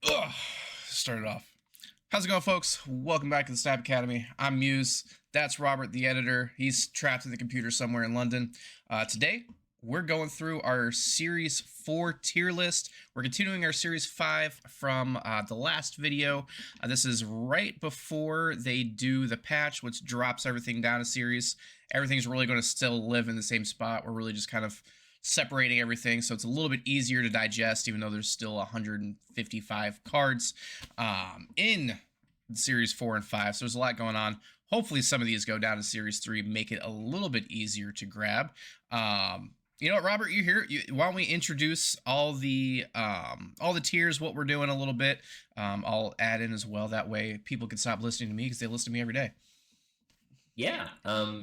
Ugh, started off. How's it going, folks? Welcome back to the Snap Academy. I'm Muse. That's Robert, the editor. He's trapped in the computer somewhere in London. Today, we're going through our Series 4 tier list. We're continuing our Series 5 from the last video. This is right before they do the patch, which drops everything down a series. Everything's really going to still live in the same spot. We're really just kind of separating everything, so it's a little bit easier to digest, even though there's still 155 cards in Series 4 and 5, so there's a lot going on. Hopefully some of these go down to Series 3, make it a little bit easier to grab. You know what, Robert, you're here. Why don't we introduce all the tiers, what we're doing a little bit. I'll add in as well, that way people can stop listening to me, because they listen to me every day. Yeah,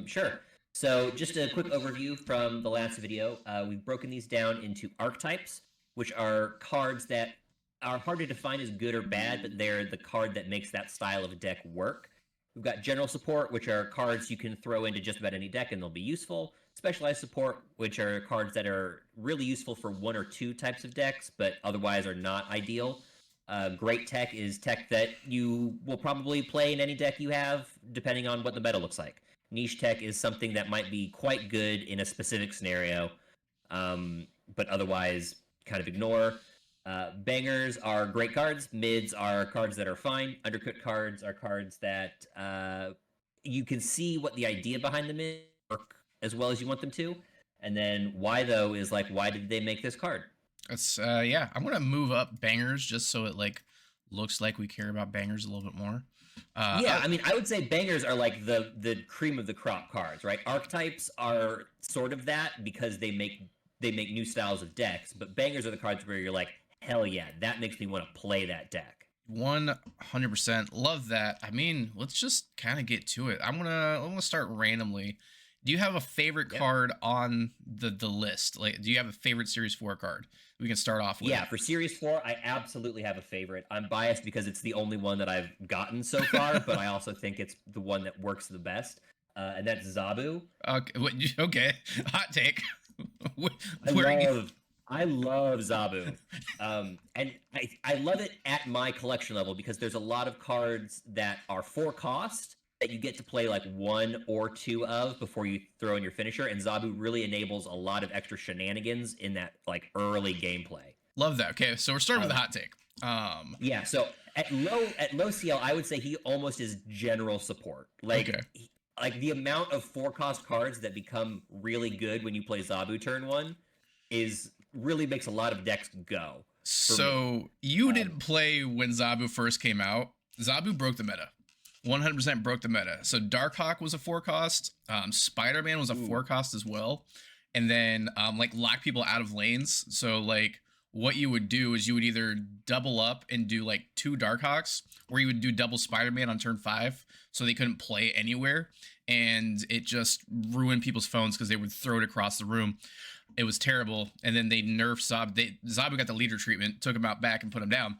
sure. So just a quick overview from the last video. We've broken these down into archetypes, which are cards that are hard to define as good or bad, but they're the card that makes that style of a deck work. We've got general support, which are cards you can throw into just about any deck and they'll be useful. Specialized support, which are cards that are really useful for one or two types of decks, but otherwise are not ideal. Great tech is tech that you will probably play in any deck you have, depending on what the meta looks like. Niche tech is something that might be quite good in a specific scenario, but otherwise kind of ignore. Bangers are great cards. Mids are cards that are fine. Undercooked cards are cards that you can see what the idea behind them is, work as well as you want them to. And then why, though, is like, why did they make this card? It's yeah, I'm gonna move up bangers just so it like looks like we care about bangers a little bit more. Yeah, I mean, I would say bangers are like the cream of the crop cards, right? Archetypes are sort of that because they make new styles of decks, but bangers are the cards where you're like, hell yeah, that makes me want to play that deck. 100% love that. I mean, let's just kind of get to it. I'm gonna start randomly. Do you have a favorite card on the list? Like, do you have a favorite Series 4 card we can start off with? Yeah, for Series 4, I absolutely have a favorite. I'm biased because it's the only one that I've gotten so far, but I also think it's the one that works the best, and that's Zabu. Okay, hot take. I love Zabu, and I love it at my collection level because there's a lot of cards that are for cost that you get to play like one or two of before you throw in your finisher, and Zabu really enables a lot of extra shenanigans in that like early gameplay. Love that. Okay, so we're starting with a hot take. Yeah, so at low CL, I would say he almost is general support. Like, okay. Like the amount of 4-cost cards that become really good when you play Zabu turn 1 is really makes a lot of decks go. So you didn't play when Zabu first came out. Zabu broke the meta. 100% broke the meta. So Darkhawk was a 4-cost. Spider-Man was a 4-cost as well. And then like lock people out of lanes. So like what you would do is you would either double up and do like 2 Darkhawks, or you would do double Spider-Man on turn 5, so they couldn't play anywhere. And it just ruined people's phones because they would throw it across the room. It was terrible. And then they nerfed Zabu. Zabu got the leader treatment, took him out back and put him down.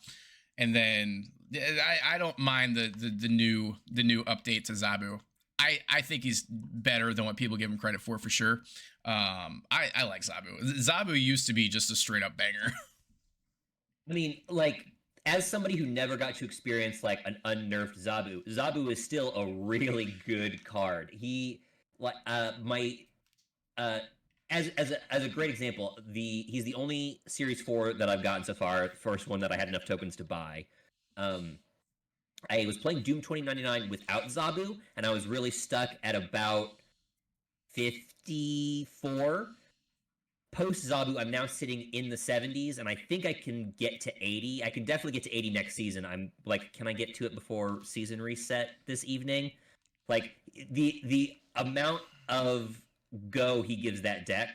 And then I don't mind the new update to Zabu. I think he's better than what people give him credit for sure. I like Zabu. Zabu used to be just a straight up banger. I mean, like, as somebody who never got to experience like an unnerfed Zabu, Zabu is still a really good card. He like as a great example, he's the only Series 4 that I've gotten so far, first one that I had enough tokens to buy. I was playing Doom 2099 without Zabu, and I was really stuck at about 54. Post Zabu, I'm now sitting in the 70s, and I think I can get to 80. I can definitely get to 80 next season. I'm like, can I get to it before season reset this evening? Like, the amount of go he gives that deck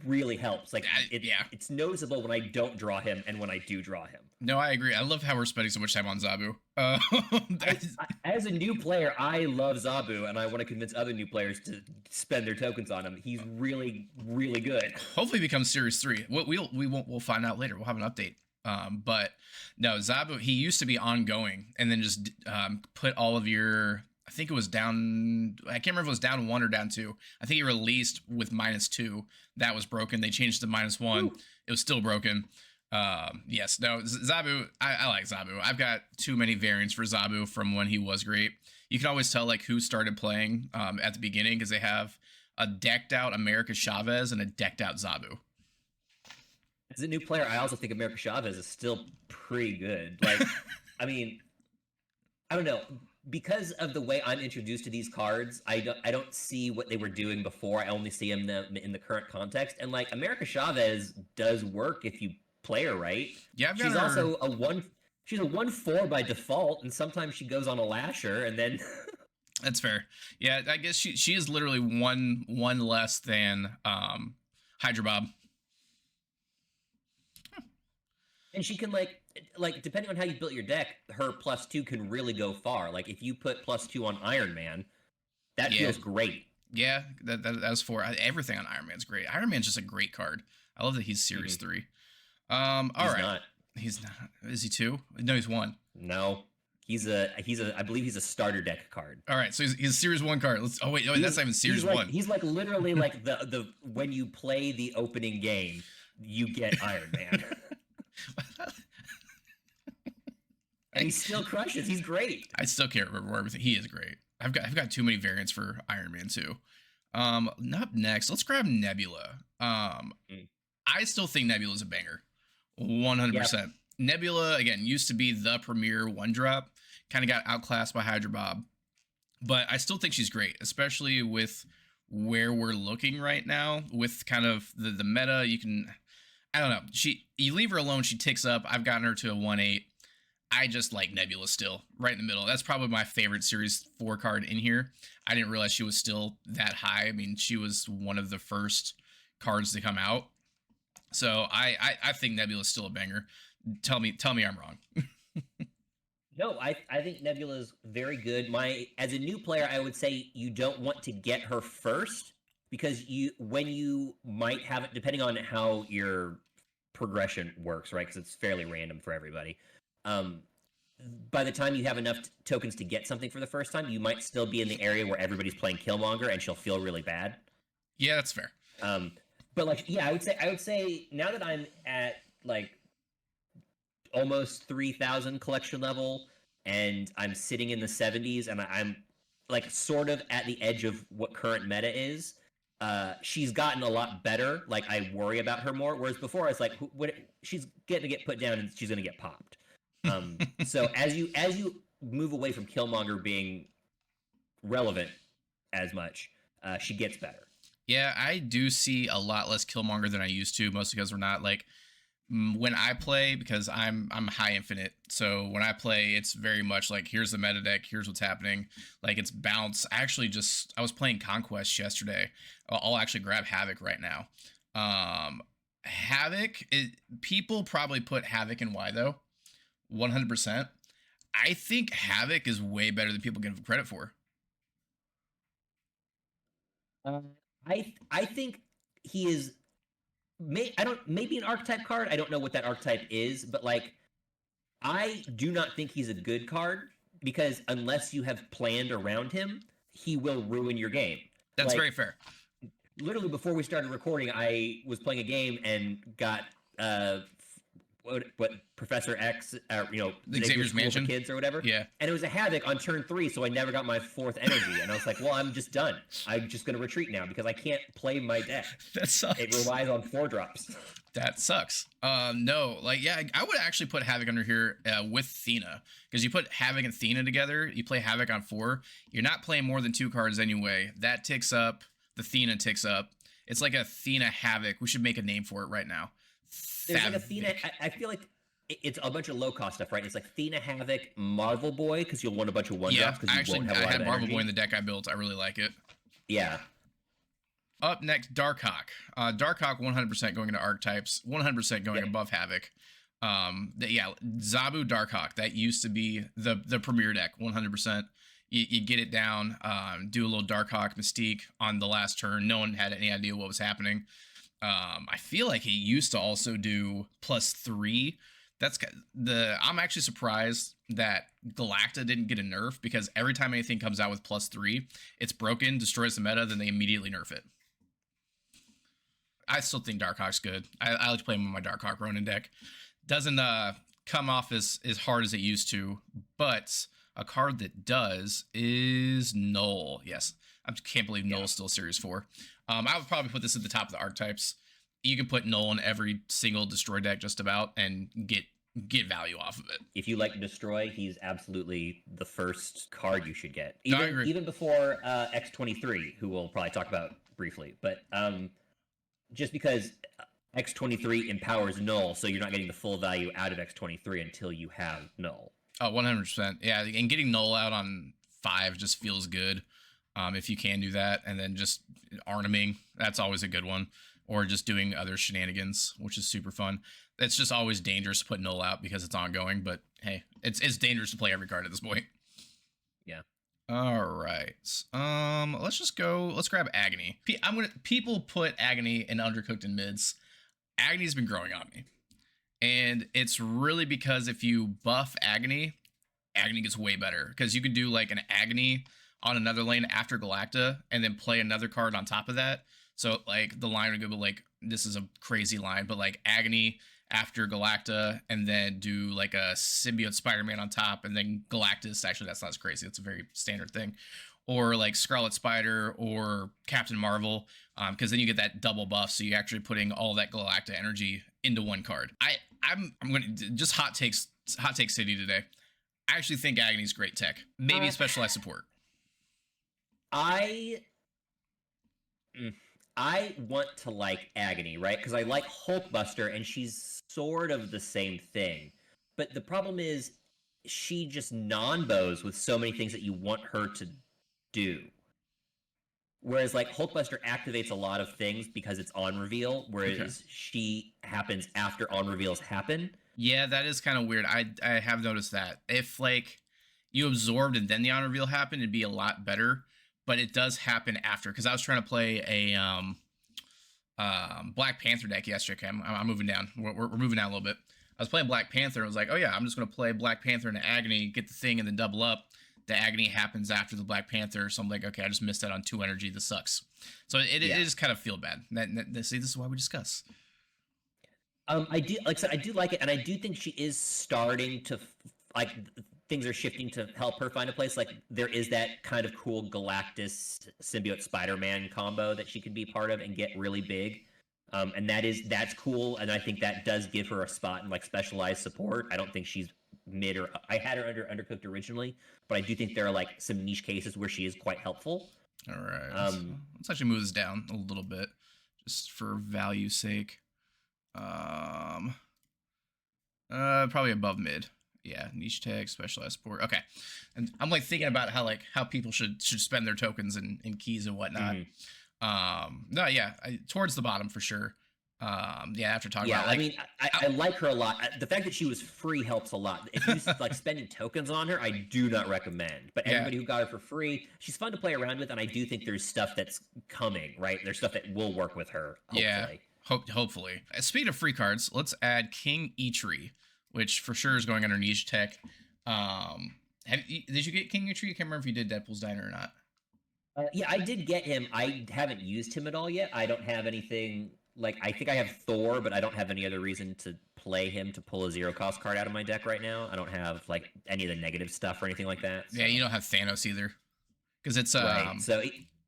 really helps. Like, it's noticeable when I don't draw him and when I do draw him. No, I agree. I love how we're spending so much time on Zabu. As a new player, I love Zabu, and I want to convince other new players to spend their tokens on him. He's really, really good. Hopefully, he becomes Series 3. We'll find out later. We'll have an update. But no, Zabu, he used to be ongoing, and then just put all of your. I think it was down. I can't remember if it was down 1 or down 2. I think he released with -2. That was broken. They changed to -1. Ooh. It was still broken. Yes, no, Zabu. I like Zabu. I've got too many variants for Zabu from when he was great. You can always tell like who started playing at the beginning because they have a decked out America Chavez and a decked out Zabu. As a new player, I also think America Chavez is still pretty good. Like, I mean, I don't know. Because of the way I'm introduced to these cards, I don't see what they were doing before. I only see them in the current context. And like America Chavez does work if you play her right. Yeah, she's also a 1. She's a 1/4 by default, and sometimes she goes on a lasher, and then that's fair. Yeah, I guess she is literally one less than Hydra Bob. And she can like depending on how you built your deck, her +2 can really go far. Like if you put +2 on Iron Man, that feels great. Yeah, that's for everything on Iron Man's great. Iron Man's just a great card. I love that he's Series 3. All right. He's not. Is he 2? No, he's 1. No. He's a I believe he's a starter deck card. All right, so he's a Series 1 card. Let's wait, that's not even Series 1. He's like literally like the when you play the opening game, you get Iron Man. And he still crushes. He's great. I still can't remember everything. He is great. I've got too many variants for Iron Man too. Up next, let's grab Nebula. I still think Nebula is a banger. 100%. Yep. Nebula, again, used to be the premier 1-drop. Kind of got outclassed by Hydra Bob. But I still think she's great, especially with where we're looking right now. With kind of the meta, you can... I don't know. You leave her alone, she ticks up. I've gotten her to a 1/8. I just like Nebula still, right in the middle. That's probably my favorite Series 4 card in here. I didn't realize she was still that high. I mean, she was one of the first cards to come out. So I think Nebula is still a banger. Tell me I'm wrong. No, I think Nebula is very good. As a new player, I would say you don't want to get her first because when you might have it, depending on how your progression works, right? Because it's fairly random for everybody. By the time you have enough tokens to get something for the first time, you might still be in the area where everybody's playing Killmonger, and she'll feel really bad. Yeah, that's fair. But like, yeah, I would say now that I'm at like almost 3,000 collection level, and I'm sitting in the 70s, and I'm like sort of at the edge of what current meta is. She's gotten a lot better. Like I worry about her more, whereas before I was like, she's getting to get put down and she's going to get popped. So as you move away from Killmonger being relevant as much, she gets better. Yeah, I do see a lot less Killmonger than I used to, mostly because we're not like when I play, because I'm high infinite. So when I play, it's very much like, here's the meta deck, here's what's happening. Like it's bounce. I was playing Conquest yesterday. I'll actually grab Havoc right now. Havoc, people probably put Havoc in Y though. 100%. I think Havoc is way better than people give him credit for. I think he is. Maybe an archetype card. I don't know what that archetype is, but like, I do not think he's a good card because unless you have planned around him, he will ruin your game. That's like, very fair. Literally, before we started recording, I was playing a game and got what Professor X, Xavier's Mansion kids or whatever. Yeah. And it was a Havoc on turn 3, so I never got my 4th energy. And I was like, well, I'm just done. I'm just going to retreat now because I can't play my deck. That sucks. It relies on 4-drops. That sucks. No, like, yeah, I would actually put Havoc under here with Thena, because you put Havoc and Thena together, you play Havoc on 4, you're not playing more than 2 cards anyway. That ticks up, the Thena ticks up. It's like a Thena Havoc. We should make a name for it right now. There's like a Thena. I feel like it's a bunch of low cost stuff, right? It's like Thena Havoc, Marvel Boy, because you'll want a bunch of 1-drops. Yeah, actually, I had Marvel Boy in the deck I built. I really like it. Yeah. Up next, Darkhawk. Darkhawk 100% going into archetypes, 100% going above Havoc. Zabu Darkhawk. That used to be the premier deck, 100%. You get it down, do a little Darkhawk Mystique on the last turn. No one had any idea what was happening. I feel like he used to also do +3. I'm actually surprised that Galacta didn't get a nerf, because every time anything comes out with +3, it's broken, destroys the meta, then they immediately nerf it. I still think Darkhawk's good. I like to play him on my Darkhawk Ronin deck. Doesn't come off as hard as it used to, but a card that does is Null. Yes, I can't believe Null is still Series 4. I would probably put this at the top of the archetypes. You can put Null in every single destroy deck just about and get value off of it. If you like Destroy, he's absolutely the first card you should get. I agree. Even before X23, who we'll probably talk about briefly. But just because X23 empowers Null, so you're not getting the full value out of X23 until you have Null. Oh, 100%. Yeah, and getting Null out on 5 just feels good. If you can do that, and then just Arnaming, that's always a good one. Or just doing other shenanigans, which is super fun. It's just always dangerous to put Null out because it's ongoing, but hey, it's dangerous to play every card at this point. Yeah. All right. Let's grab Agony. People put Agony and Undercooked in mids. Agony's been growing on me. And it's really because if you buff Agony gets way better. Because you can do like an Agony on another lane after Galacta and then play another card on top of that. So like the line would go like, this is a crazy line, but like Agony after Galacta and then do like a symbiote Spider-Man on top and then Galactus. Actually, that's not as crazy. That's a very standard thing. Or like Scarlet Spider or Captain Marvel, because then you get that double buff. So you're actually putting all that Galacta energy into one card. I'm going to just hot take city today. I actually think Agony's great tech. Maybe specialized support. I want to like Agony, right? Because I like Hulkbuster, and she's sort of the same thing. But the problem is, she just non-bows with so many things that you want her to do. Whereas, like, Hulkbuster activates a lot of things because it's on reveal, whereas she happens after on reveals happen. Yeah, that is kind of weird. I have noticed that. If, like, you absorbed and then the on reveal happened, it'd be a lot better. But it does happen after, because I was trying to play a Black Panther deck yesterday. Okay, I'm moving down. We're moving down a little bit. I was playing Black Panther, and I was like, oh yeah, I'm just going to play Black Panther and Agony, get the thing, and then double up. The Agony happens after the Black Panther, so I'm like, okay, I just missed out on 2 energy. This sucks. So it just kind of feel bad. See, this is why we discuss. I do, like I said, I do like it, and I do think she is starting to, like, things are shifting to help her find a place. Like, there is that kind of cool Galactus symbiote Spider-Man combo that she could be part of and get really big. And that's cool, and I think that does give her a spot in, like, specialized support. I don't think she's mid, or I had her under Undercooked originally, but I do think there are, like, some niche cases where she is quite helpful. All right. Let's actually move this down a little bit just for value's sake. Probably above mid. Yeah, niche tech, specialized support. Okay. And I'm like thinking about how people should spend their tokens and keys and whatnot. No, yeah, towards the bottom for sure. After talking about, like, I mean, I like her a lot. The fact that she was free helps a lot. If you like spending tokens on her, I do not recommend. But everybody who got her for free, she's fun to play around with, and I do think there's stuff that's coming, right? There's stuff that will work with her, hopefully. Yeah, hopefully. Speaking of free cards, let's add King Eitri, which for sure is going under niche tech. Did you get King Eitri? I can't remember if you did Deadpool's Diner or not. Yeah, I did get him. I haven't used him at all yet. I don't have anything. Like, I think I have Thor, but I don't have any other reason to play him to pull a 0-cost card out of my deck right now. I don't have, like, any of the negative stuff or anything like that. So. Yeah, you don't have Thanos either. Because it's right.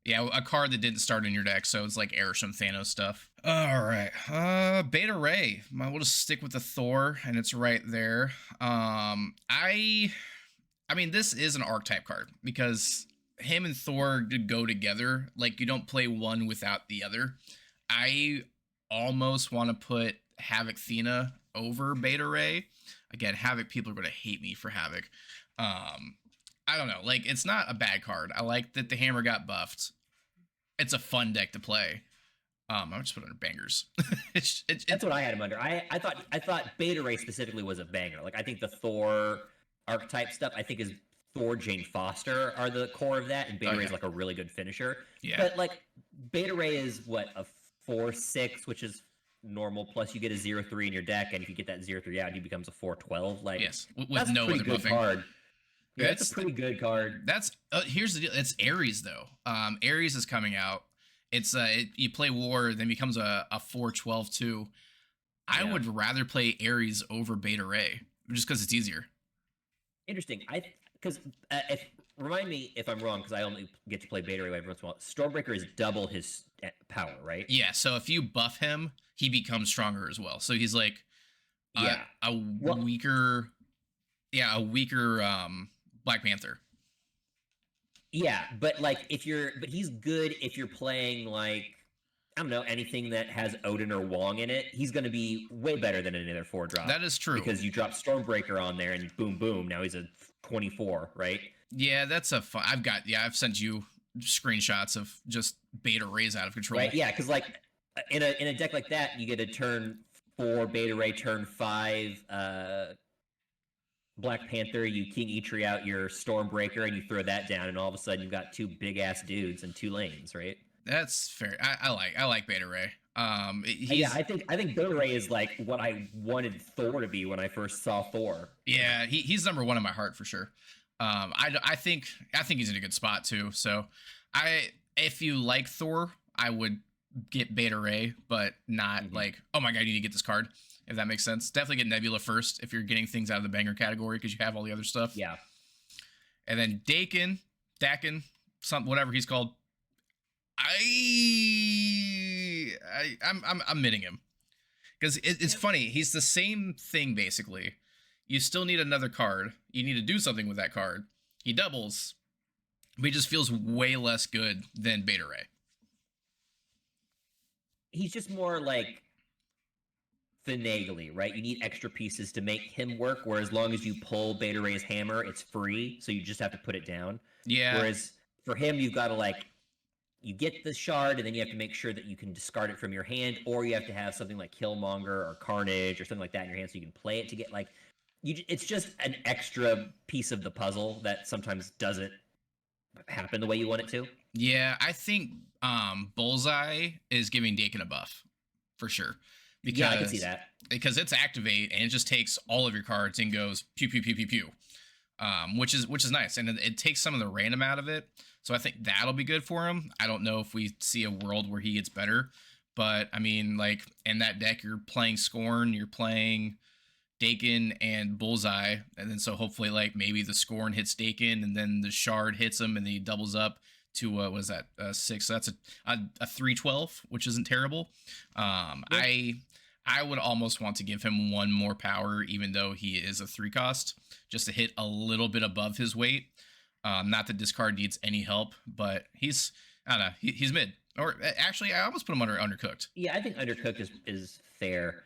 a card that didn't start in your deck, so it's like Airsham Thanos stuff. All right. Beta Ray. We'll just stick with the Thor, and it's right there. I mean, this is an archetype card, because him and Thor go together. Like, you don't play one without the other. I almost want to put Havoc Thena over Beta Ray. Again, Havoc, people are going to hate me for Havoc. I don't know. Like, it's not a bad card. I like that the hammer got buffed. It's a fun deck to play. I'm just put it under bangers. That's what I had him under. I thought Beta Ray specifically was a banger. Like, I think the Thor archetype stuff, I think, is Thor, Jane Foster are the core of that, and Beta Ray is like a really good finisher. Yeah. But, like, Beta Ray is what, a 4/6, which is normal, plus you get a 0/3 in your deck, and if you get that 0/3 out, he becomes a 4/12. Like, yes, with no other buffing. Card. Yeah, that's a pretty good card. That's here's the deal. It's Ares though. Ares is coming out. It's you play War, then becomes a 4/12 too. I Yeah. would rather play Ares over Beta Ray just because it's easier. Interesting. Because if remind me if I'm wrong, because I only get to play Beta Ray every once in a while. Stormbreaker is double his power, right? Yeah, so if you buff him, he becomes stronger as well. So he's like Yeah. a Well, weaker, a weaker Black Panther. yeah, but like but he's good if you're playing like I don't know anything that has Odin or Wong in it. He's going to be way better than another 4-drop. That is true. Because you drop Stormbreaker on there and boom, boom. Now he's a 24, right? Yeah, that's a fun. I've sent you screenshots of just Beta Rays out of control. Right? Yeah, because like in a deck like that, you get a turn 4 Beta Ray, turn 5 Black Panther. You King Eitri out your Stormbreaker and you throw that down, and all of a sudden you've got 2 big ass dudes and 2 lanes, right? That's fair. I like Beta Ray. Yeah, I think Beta Ray is like what I wanted Thor to be when I first saw Thor. Yeah, he's number one in my heart for sure. I think he's in a good spot too. So if you like Thor, I would get Beta Ray, but not like, oh my god, you need to get this card. If that makes sense. Definitely get Nebula first if you're getting things out of the banger category because you have all the other stuff. Yeah. And then Dakin, something, whatever he's called. I'm minting him because it's funny. He's the same thing basically. You still need another card. You need to do something with that card. He doubles, but he just feels way less good than Beta Ray. He's just more like finagly, right? You need extra pieces to make him work. Where as long as you pull Beta Ray's hammer, it's free, so you just have to put it down. Yeah. Whereas for him, you've got to like. You get the shard, and then you have to make sure that you can discard it from your hand, or you have to have something like Killmonger or Carnage or something like that in your hand so you can play it to get like. It's just an extra piece of the puzzle that sometimes doesn't happen the way you want it to. Yeah, I think Bullseye is giving Dakin a buff for sure. Because, yeah, I can see that. Because it's activate and it just takes all of your cards and goes pew pew pew pew pew, which is nice, and it takes some of the random out of it. So I think that'll be good for him. I don't know if we see a world where he gets better, but I mean, like in that deck, you're playing Scorn, you're playing Dakin and Bullseye, and then so hopefully like maybe the Scorn hits Dakin, and then the Shard hits him, and then he doubles up to what is that 6? So that's a 3/12, which isn't terrible. Yeah. I would almost want to give him one more power, even though he is a 3 cost, just to hit a little bit above his weight. Not that this card needs any help, but he's I don't know, he's mid. Or actually, I almost put him under Undercooked. Yeah, I think Undercooked is fair.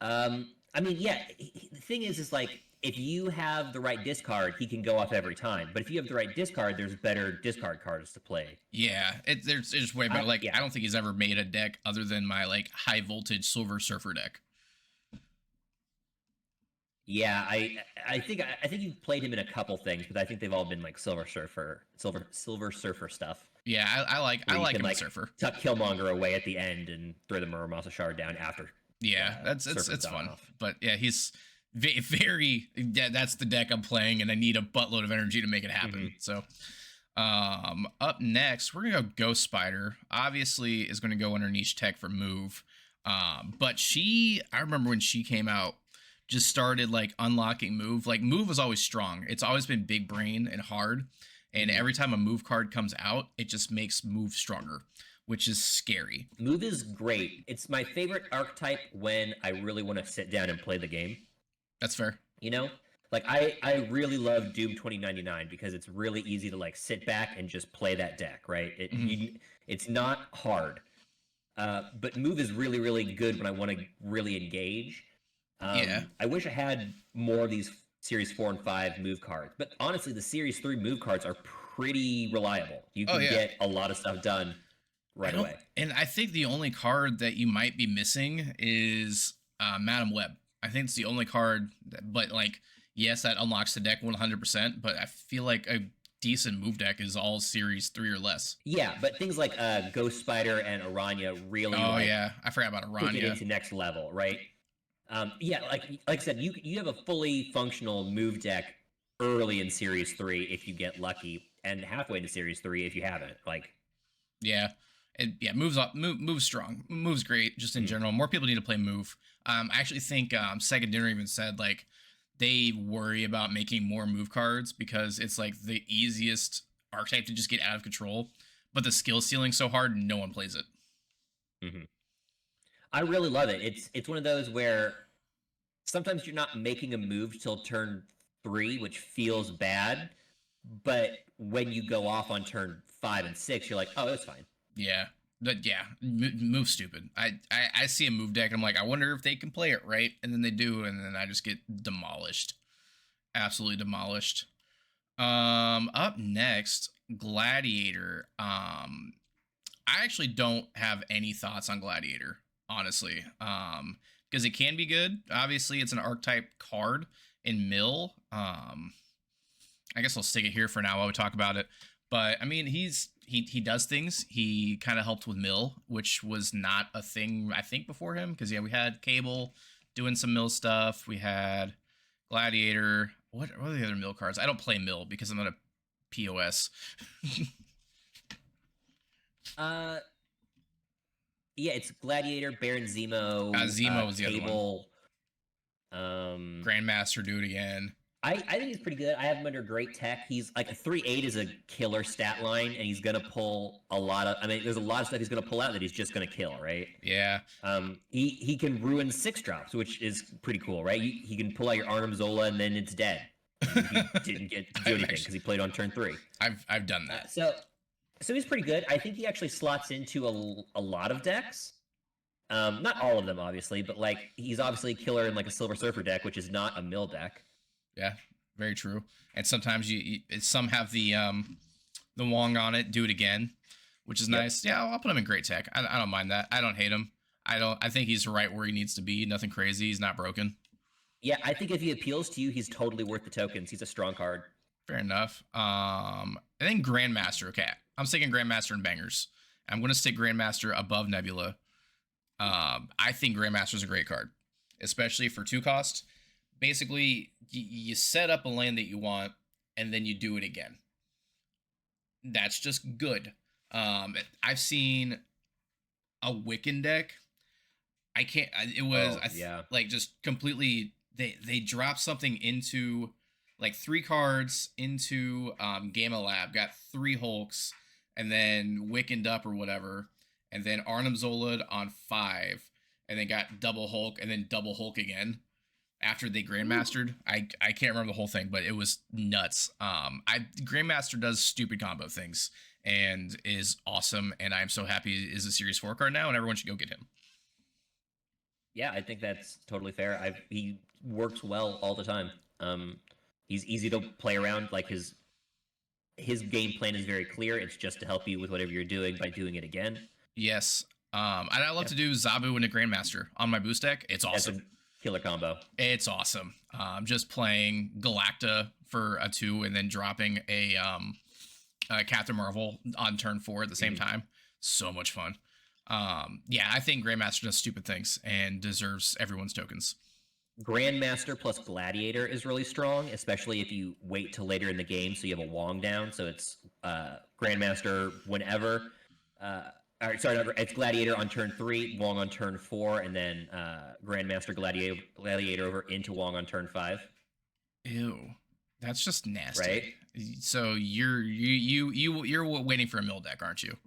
I mean, yeah, the thing is like if you have the right discard, he can go off every time. But if you have the right discard, there's better discard cards to play. Yeah, there's just way better. Like, yeah. I don't think he's ever made a deck other than my like high voltage Silver Surfer deck. Yeah, I think you've played him in a couple things, but I think they've all been like Silver Surfer stuff. Yeah, I like him like Surfer. Tuck Killmonger away at the end and throw the Muramasa Shard down after. Yeah, it's fun. But yeah, he's very that's the deck I'm playing, and I need a buttload of energy to make it happen. So up next, we're gonna go Ghost Spider. Obviously is gonna go under niche tech for move. But I remember when she came out, just started like unlocking move. Like move was always strong. It's always been big brain and hard. And every time a move card comes out, it just makes move stronger, which is scary. Move is great. It's my favorite archetype when I really want to sit down and play the game. That's fair. You know, like I really love Doom 2099 because it's really easy to like sit back and just play that deck, right? It's not hard. But move is really, really good when I want to really engage. Yeah. I wish I had more of these Series 4 and 5 move cards. But honestly, the Series 3 move cards are pretty reliable. You can get a lot of stuff done right away. And I think the only card that you might be missing is Madam Web. I think it's the only card, but like, yes, that unlocks the deck 100%, but I feel like a decent move deck is all Series 3 or less. Yeah, but things like Ghost Spider and Aranya really I forgot about Aranya. Take it into next level, right? Yeah, like I said, you have a fully functional move deck early in Series 3 if you get lucky, and halfway into Series 3 if you haven't. Like, yeah, moves strong. Moves great just in general. More people need to play move. I actually think Second Dinner even said like they worry about making more move cards because it's like the easiest archetype to just get out of control, but the skill ceiling's so hard, no one plays it. Hmm. I really love it. It's one of those where sometimes you're not making a move till turn 3, which feels bad, but when you go off on turn 5 and 6, you're like, oh, it's fine. Yeah. But yeah, move stupid. I see a move deck and I'm like, I wonder if they can play it right, and then they do, and then I just get demolished, absolutely demolished. Up next, Gladiator. I actually don't have any thoughts on Gladiator, honestly. Because it can be good. Obviously, it's an archetype card in Mill. I guess I'll stick it here for now while we talk about it. But I mean, he does things. He kind of helped with Mill, which was not a thing I think before him. Because yeah, we had Cable doing some Mill stuff. We had Gladiator. What are the other Mill cards? I don't play Mill because I'm not a POS. Yeah, it's Gladiator, Baron Zemo, Zemo was the Cable, other one. Grandmaster, do it again. I think he's pretty good. I have him under great tech. He's like a 3/8 is a killer stat line, and he's gonna pull a lot of. I mean, there's a lot of stuff he's gonna pull out that he's just gonna kill, right? Yeah. He can ruin 6-drops, which is pretty cool, right? He can pull out your Arnim Zola and then it's dead. He didn't get to do anything because he played on turn 3. I've done that. So he's pretty good. I think he actually slots into a lot of decks. Not all of them, obviously, but like he's obviously a killer in like a Silver Surfer deck, which is not a mill deck. Yeah, very true. And sometimes some have the Wong on it. Do it again, which is nice. Yeah, I'll put him in great tech. I don't mind that. I don't hate him. I think he's right where he needs to be. Nothing crazy. He's not broken. Yeah, I think if he appeals to you, he's totally worth the tokens. He's a strong card. Fair enough. I think Grandmaster. Okay, I'm sticking Grandmaster and bangers. I'm going to stick Grandmaster above Nebula. I think Grandmaster is a great card, especially for 2 cost. Basically, you set up a land that you want, and then you do it again. That's just good. I've seen a Wiccan deck. I can't. It was like just completely. They dropped something into like 3 cards into Gamma Lab, got 3 Hulks, and then Wiccaned up or whatever, and then Arnim Zola'd on 5, and then got double Hulk, and then double Hulk again after they Grandmastered. I can't remember the whole thing, but it was nuts. Grandmaster does stupid combo things and is awesome, and I'm so happy is a Series 4 card now, and everyone should go get him. Yeah, I think that's totally fair. He works well all the time. He's easy to play around. Like his game plan is very clear. It's just to help you with whatever you're doing by doing it again. Yes. And I love to do Zabu and a Grandmaster on my boost deck. It's awesome. That's a killer combo. It's awesome. Just playing Galacta for a 2 and then dropping a Captain Marvel on turn 4 at the same time. So much fun. Yeah, I think Grandmaster does stupid things and deserves everyone's tokens. Grandmaster plus Gladiator is really strong, especially if you wait till later in the game so you have a Wong down. So it's Grandmaster whenever. It's Gladiator on turn 3, Wong on turn 4, and then Grandmaster Gladiator over into Wong on turn 5. Ew, that's just nasty. Right? So you're waiting for a mill deck, aren't you?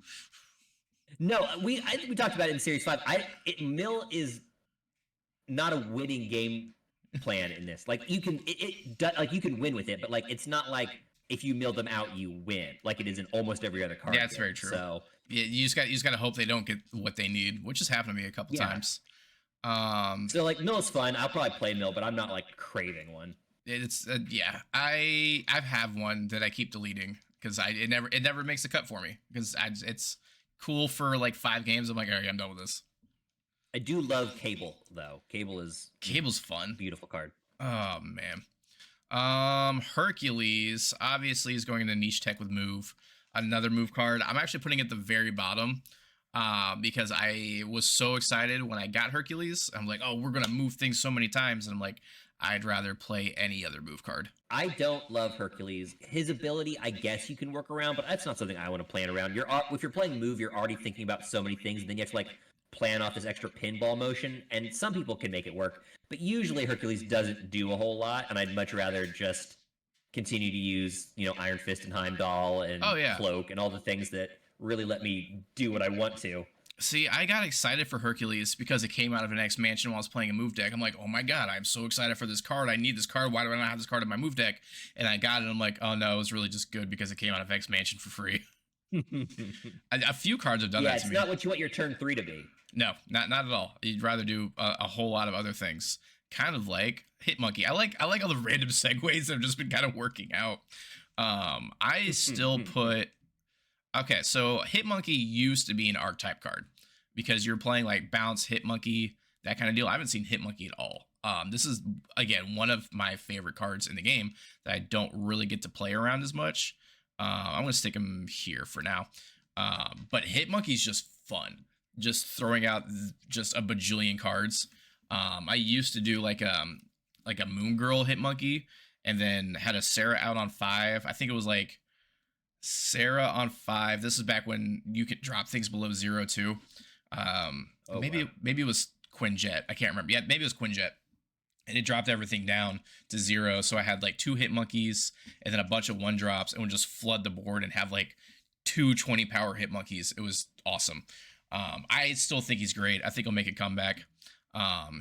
No, I think we talked about it in Series 5. Mill is not a winning game plan in this. Like you can you can win with it, but like it's not like if you mill them out you win like it is in almost every other card. Yeah, that's very true. So yeah, you just got to hope they don't get what they need, which has happened to me a couple times. So like mill is fun. I'll probably play mill, but I'm not like craving one. It's I have one that I keep deleting because it never makes a cut for me because it's cool for like 5 games. I'm like, all right, I'm done with this. I do love Cable though. Cable's fun. Beautiful card. Oh man. Hercules obviously is going into niche tech with move. Another move card. I'm actually putting it at the very bottom because I was so excited when I got Hercules. I'm like, oh, we're gonna move things so many times, and I'm like, I'd rather play any other move card. I don't love Hercules. His ability, I guess you can work around, but that's not something I want to plan around. If you're playing move, you're already thinking about so many things, and then you have to like plan off this extra pinball motion, and some people can make it work, but usually Hercules doesn't do a whole lot, and I'd much rather just continue to use, Iron Fist and Heimdall and Cloak and all the things that really let me do what I want to. See, I got excited for Hercules because it came out of an X Mansion while I was playing a move deck. I'm like, oh my god, I'm so excited for this card. I need this card. Why do I not have this card in my move deck? And I got it, and I'm like, oh no, it was really just good because it came out of X Mansion for free. A few cards have done that to me. Yeah, it's not what you want your turn 3 to be. No, not at all. You'd rather do a whole lot of other things. Kind of like Hitmonkey. I like all the random segues that have just been kind of working out. I still put... Okay, so Hitmonkey used to be an archetype card because you're playing like Bounce, Hitmonkey, that kind of deal. I haven't seen Hitmonkey at all. This is, again, one of my favorite cards in the game that I don't really get to play around as much. I'm going to stick him here for now. But Hitmonkey's just fun. Just throwing out just a bajillion cards. I used to do like a Moon Girl Hitmonkey and then had a Sarah out on 5. I think it was like Sarah on 5. This is back when you could drop things below 0 too. Maybe it was Quinjet. I can't remember. Yeah, maybe it was Quinjet. And it dropped everything down to 0. So I had like 2 Hitmonkeys and then a bunch of 1-drops and would just flood the board and have like 2 20 power Hitmonkeys. It was awesome. I still think he's great. I think he'll make a comeback.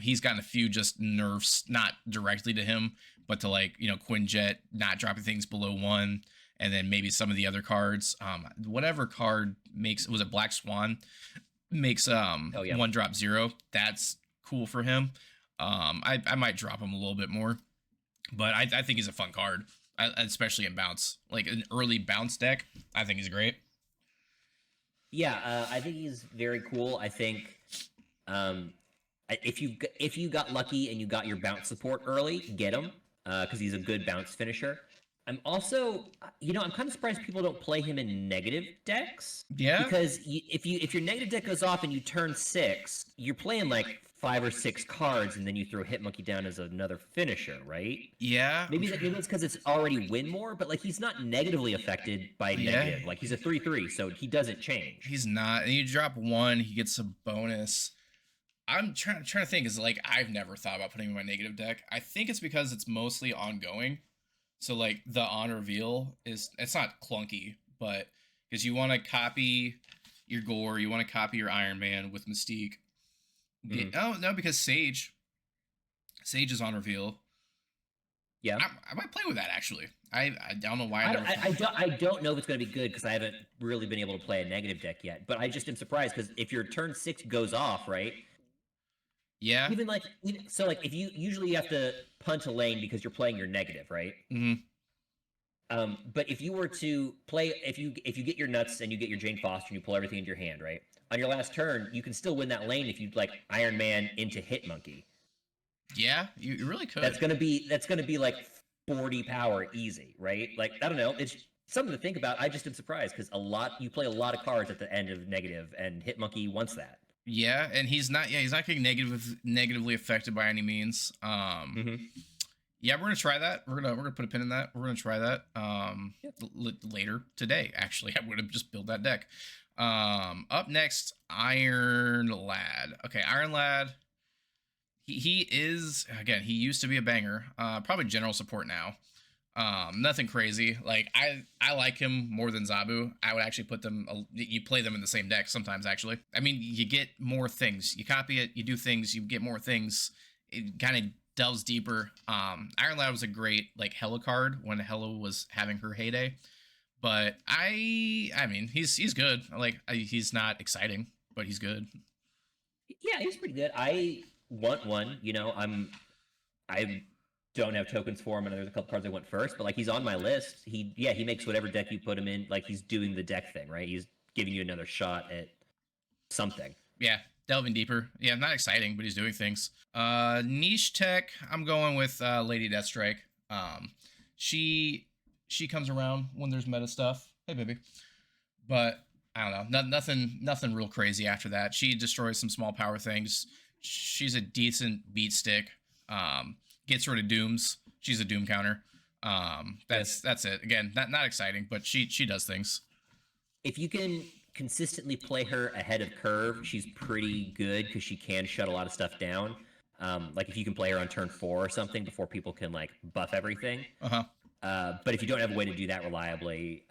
He's gotten a few just nerfs, not directly to him, but to like, Quinjet not dropping things below 1. And then maybe some of the other cards, whatever card makes, was it Black Swan, makes 1-drop 0. That's cool for him. I might drop him a little bit more, but I think he's a fun card, especially in Bounce. Like an early Bounce deck, I think he's great. Yeah, I think he's very cool. I think if you got lucky and you got your Bounce support early, get him because he's a good Bounce finisher. I'm also, I'm kind of surprised people don't play him in negative decks. Yeah. Because if your negative deck goes off and you turn 6, you're playing like 5 or 6 cards, and then you throw Hitmonkey down as another finisher, right? Yeah. Maybe it's because it's already win more, but like he's not negatively affected by negative. Like he's a 3/3, so he doesn't change. He's not. And you drop 1, he gets a bonus. I'm trying to think. Is like I've never thought about putting him in my negative deck. I think it's because it's mostly ongoing. So, like, the on reveal it's not clunky, but because you want to copy your Gore, you want to copy your Iron Man with Mystique. Mm-hmm. Oh, no, because Sage is on reveal. Yeah. I might play with that, actually. I don't know why I don't know if it's going to be good because I haven't really been able to play a negative deck yet. But I just am surprised because if your turn 6 goes off, right? Yeah. Even if you usually have to punt a lane because you're playing your negative, right? Mm-hmm. But if you were to play, if you get your nuts and you get your Jane Foster and you pull everything into your hand, right? On your last turn, you can still win that lane if you like Iron Man into Hitmonkey. Yeah, you really could. That's gonna be like 40 power easy, right? Like I don't know, it's something to think about. I just am surprised because you play a lot of cards at the end of negative, and Hitmonkey wants that. Yeah, and he's not getting negatively affected by any means. Yeah, we're gonna try that. We're gonna put a pin in that. We're gonna try that later today. Actually, I'm gonna just build that deck. Up next, Iron Lad. Okay, Iron Lad. He is, again, he used to be a banger. Probably general support now. Nothing crazy. Like I like him more than Zabu. I would actually put them. You play them in the same deck sometimes. Actually, I mean, you get more things. You copy it. You do things. You get more things. It kind of delves deeper. Iron Lad was a great like Hela card when Hela was having her heyday. But I mean, he's good. Like he's not exciting, but he's good. Yeah, he's pretty good. I want one. I don't have tokens for him, and there's a couple cards I want first, but like he's on my list. He makes whatever deck you put him in, like he's doing the deck thing, right? He's giving you another shot at something. Yeah, delving deeper. Yeah, not exciting, but he's doing things. Niche tech, I'm going with Lady Deathstrike. She comes around when there's meta stuff. Hey, baby. But I don't know, nothing real crazy after that. She destroys some small power things. She's a decent beat stick. Gets rid of dooms. She's a doom counter. That's it. Again, not exciting, but she does things. If you can consistently play her ahead of curve, she's pretty good because she can shut a lot of stuff down. Like if you can play her on turn 4 or something before people can like buff everything. But if you don't have a way to do that reliably,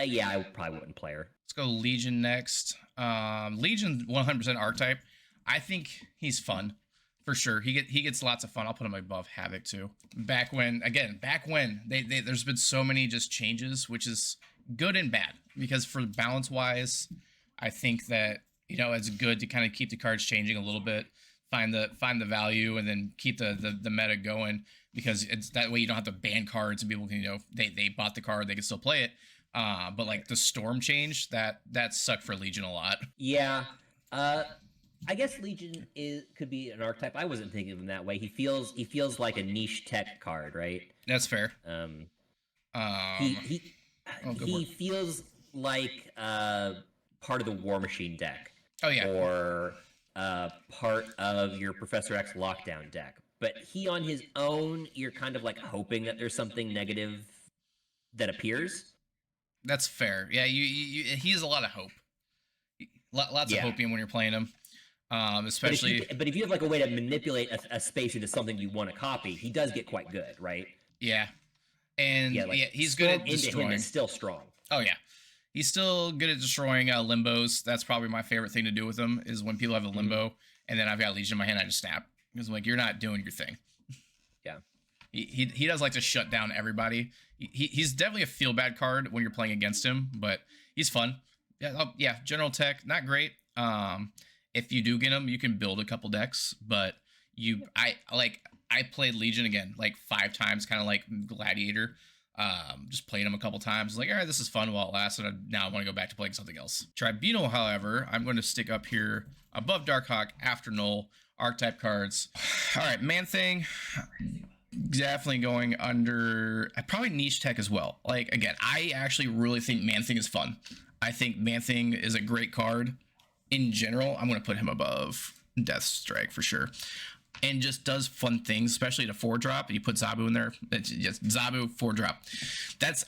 yeah, I probably wouldn't play her. Let's go Legion next. Legion 100% archetype. I think he's fun for sure. He gets lots of fun. I'll put him above Havoc too. Back when there's been so many just changes, which is good and bad, because for balance wise, I think that, you know, it's good to kind of keep the cards changing a little bit, find the value, and then keep the meta going, because it's that way you don't have to ban cards and people can, you know, they bought the card, they can still play it. But like the storm change, that sucked for Legion a lot. Yeah. I guess Legion could be an archetype. I wasn't thinking of him that way. He feels like a niche tech card, right? That's fair. He feels like part of the War Machine deck. Oh yeah. Or part of your Professor X lockdown deck. But he on his own, you're kind of like hoping that there's something negative that appears. That's fair. Yeah, he has a lot of hope. Lots of hopium when you're playing him. Especially. But if you have like a way to manipulate a space into something you want to copy, he does get quite good, right? Yeah. And he's good at destroying. He's still strong. Oh yeah, he's still good at destroying limbos. That's probably my favorite thing to do with him, is when people have a limbo and then I've got Legion in my hand, I just snap, because I'm like, you're not doing your thing. Yeah. He does like to shut down everybody. He's definitely a feel bad card when you're playing against him, but he's fun. Yeah, general tech, not great. If you do get him, you can build a couple decks, but I played Legion again like 5 times, kind of like Gladiator. Just played him a couple times. Like, all right, this is fun while it lasted. Now I want to go back to playing something else. Tribunal, however, I'm going to stick up here above Darkhawk, after Null, archetype cards. All right, Man Thing, definitely going under, probably niche tech as well. Like, again, I actually really think Man Thing is fun. I think Man Thing is a great card in general. I'm going to put him above Death Strike for sure. And just does fun things, especially to 4-drop. You put Zabu in there. It's just Zabu 4-drop.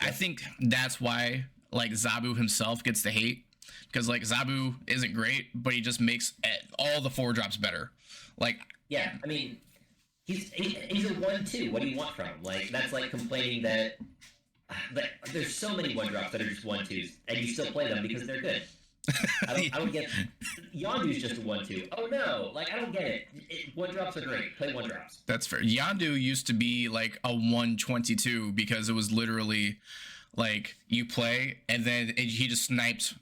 I think that's why like Zabu himself gets the hate, because like Zabu isn't great, but he just makes all the 4-drops better. Like, yeah, I mean, he's a 1/2. What do you want from him? Like, that's like complaining that there's so many 1-drops that are just 1/2s, and you still play them because they're good. I don't get Yondu's just a 1/2. Oh no, like I don't get it. 1-drops are great. Play 1-drops. That's fair. Yondu used to be like a 1/22 because it was literally like you play and then he just sniped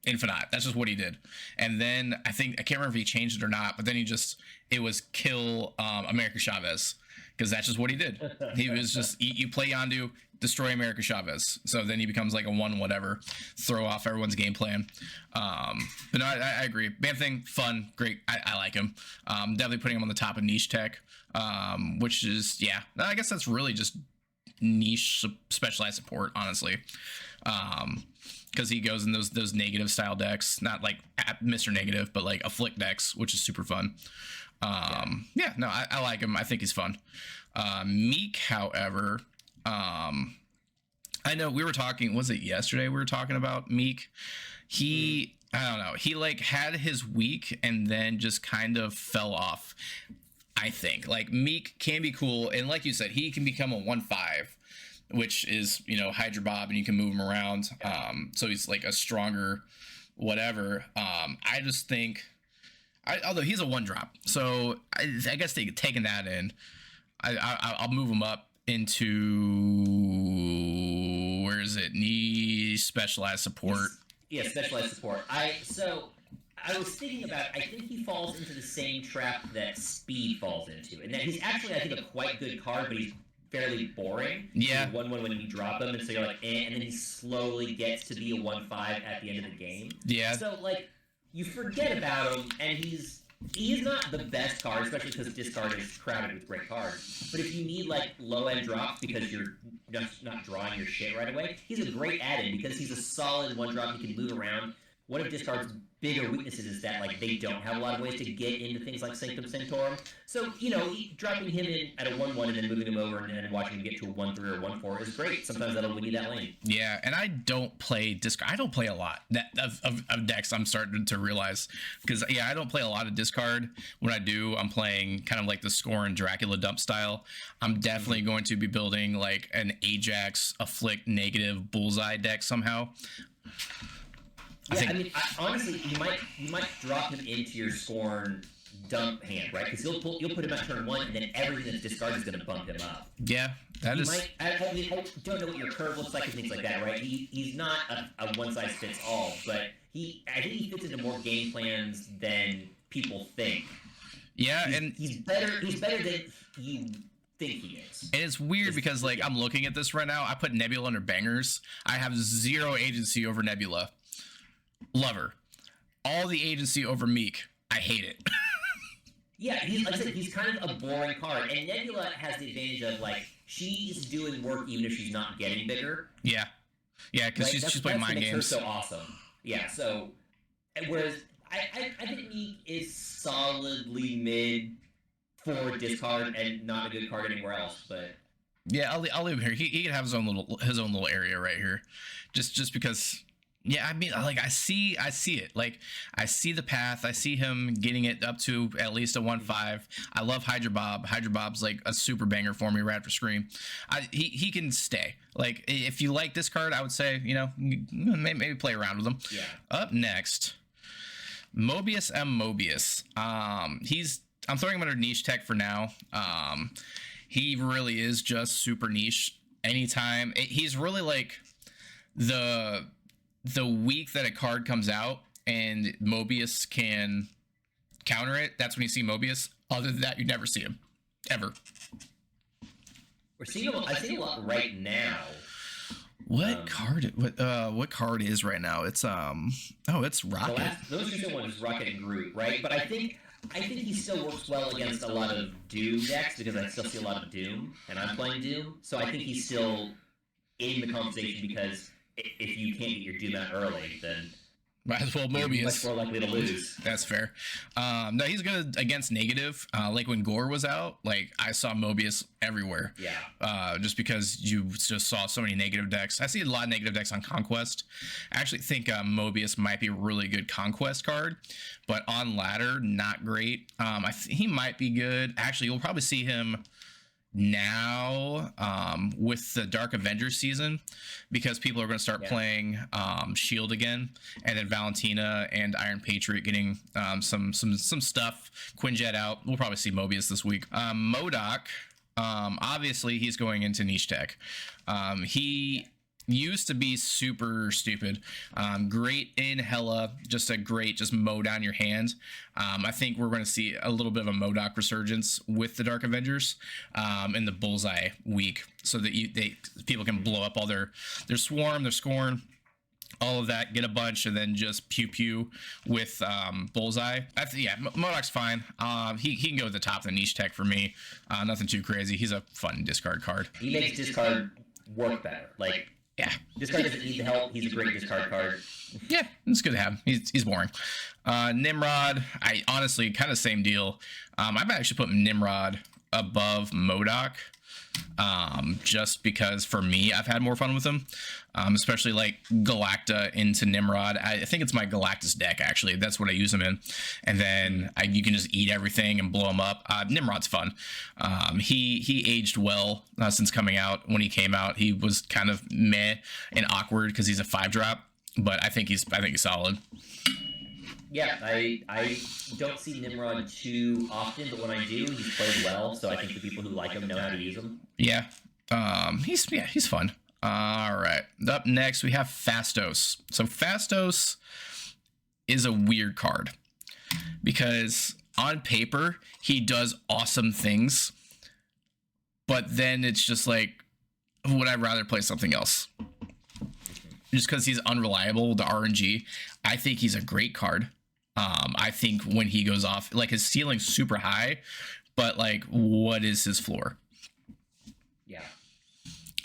Infinite. That's just what he did. And then I can't remember if he changed it or not, but then it was kill America Chavez, because that's just what he did. He was just you play Yondu, destroy America Chavez. So then he becomes like a 1 whatever, throw off everyone's game plan. But no, I agree. Man Thing, fun, great. I like him. Definitely putting him on the top of niche tech, which is, yeah, I guess that's really just niche specialized support, honestly. Because he goes in those negative style decks, not like Mr. Negative, but like afflict decks, which is super fun. Yeah, no, I like him. I think he's fun. Miek, however, I know we were talking, was it yesterday we were talking about Miek? I don't know, he like had his week and then just kind of fell off. I think like Miek can be cool, and like you said, he can become a 1/5, which is, you know, Hydra Bob, and you can move him around. So he's like a stronger whatever. I just think, although he's a 1-drop, so I guess taking that in, I'll move him up into, where is it? Knee specialized support. Yeah, specialized support. I was thinking about, I think he falls into the same trap that Speed falls into, and that he's actually, I think, a quite good card, but he's fairly boring. Yeah. 1/1 when you drop him, and so you're like, and then he slowly gets to be a 1/5 at the end of the game. Yeah. So like, you forget about him, and he's not the best card, especially because discard is crowded with great cards. But if you need like low end drops because you're just not drawing your shit right away, he's a great add-in because he's a solid 1-drop. He can move around. one of discard's bigger weaknesses is that like they don't have a lot of ways to get into things like Sanctum Sanctorum. So dropping him in at a 1/1 and then moving him over and then watching him get to a 1/3 or 1/4 is great. Sometimes that'll win you that lane. Yeah, and I don't play discard. I don't play a lot of decks. I'm starting to realize because I don't play a lot of discard. When I do, I'm playing kind of like the Score and Dracula dump style. I'm definitely going to be building like an Ajax, Afflict, Negative, Bullseye deck somehow. Honestly, you might drop him into your Scorn dump hand, right? Because you'll put him at turn 1, and then everything that's discarded is going to bump him up. Yeah, that is. I don't know what your curve looks like and things like that, right? He's not a one size fits all, but I think he fits into more game plans than people think. Yeah, he's better than you think he is. And it's weird because like I'm looking at this right now. I put Nebula under bangers. I have 0 agency over Nebula. Love her. All the agency over Miek. I hate it. Yeah, like I said, he's kind of a boring card, and Nebula has the advantage of like she's doing work even if she's not getting bigger. Yeah, because she's playing mind games. Her so awesome. Yeah. So whereas I think Miek is solidly mid for discard and not a good card anywhere else, but. Yeah, I'll leave him here. He can have his own little area right here, just because. Yeah, I mean, like I see it. Like I see the path. I see him getting it up to at least a 1/5. I love Hydra Bob. Hydra Bob's like a super banger for me right after Scream. He can stay. Like if you like this card, I would say maybe play around with him. Yeah. Up next, Mobius M. Mobius. I'm throwing him under niche tech for now. He really is just super niche. Anytime he's really like the week that a card comes out and Mobius can counter it, that's when you see Mobius. Other than that, you never see him. Ever. I see a lot right now. What card is right now? It's it's Rocket. The most recent one is Rocket and Groot, right? But I think he still works well against a lot of Doom decks because I still see a lot of Doom, and I'm playing Doom. So I think he's still in the conversation because if you can't get your Doom out early, then might as well Mobius. You're much more likely to lose. That's fair. No, he's good against negative. Like when Gore was out, like I saw Mobius everywhere. Yeah. Just because you just saw so many negative decks. I see a lot of negative decks on Conquest. I actually think Mobius might be a really good Conquest card, but on ladder, not great. He might be good. Actually, you'll probably see him now with the Dark Avengers season because people are going to start playing Shield again, and then Valentina and Iron Patriot getting some stuff. Quinjet out. We'll probably see Mobius this week. Modok, obviously he's going into niche tech. He used to be super stupid, great in Hella, just a great mow down your hand. I think we're going to see a little bit of a Modok resurgence with the Dark Avengers in the Bullseye week, so that people can blow up all their swarm, their scorn, all of that, get a bunch, and then just pew with Bullseye. Modok's fine. He can go to the top of the niche tech for me. Nothing too crazy. He's a fun discard card. He makes discard work better. Like. Yeah. Discard doesn't need the help. He's a great discard card. Yeah, it's good to have. He's boring. Nimrod, I honestly kind of same deal. I might actually put Nimrod above Modok, just because for me I've had more fun with him, especially like Galacta into Nimrod. I think it's my Galactus deck actually. That's what I use him in, and then you can just eat everything and blow him up. Nimrod's fun. He aged well since coming out. When he came out, he was kind of meh and awkward because he's a 5-drop, but I think he's solid. Yeah, I don't see Nimrod too often, but when I do, he's played well. So I think the people who like him know how to use him. Yeah, he's fun. All right, up next we have Phastos. So Phastos is a weird card because on paper he does awesome things, but then it's just like, would I rather play something else? Just because he's unreliable with the RNG. I think he's a great card. I think when he goes off, like his ceiling's super high, but like, what is his floor? Yeah.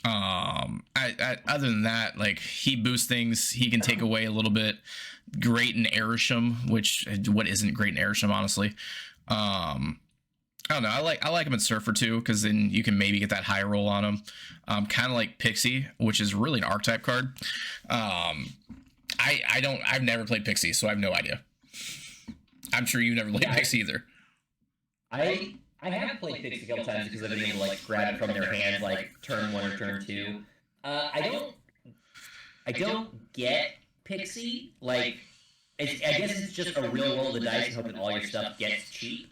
Other than that, like he boosts things, he can take away a little bit. Great in Airsham, which what isn't great in Airsham, honestly. I don't know. I like him in Surfer too, because then you can maybe get that high roll on him. Kind of like Pixie, which is really an archetype card. I've never played Pixie, so I have no idea. I'm sure you've never played Pixie either. I have played Pixie a couple times because I've been able to like grab it from their hands like turn 1 or turn 2. I don't get Pixie. Like, I guess it's just a real roll of the dice and hoping all your stuff gets cheap.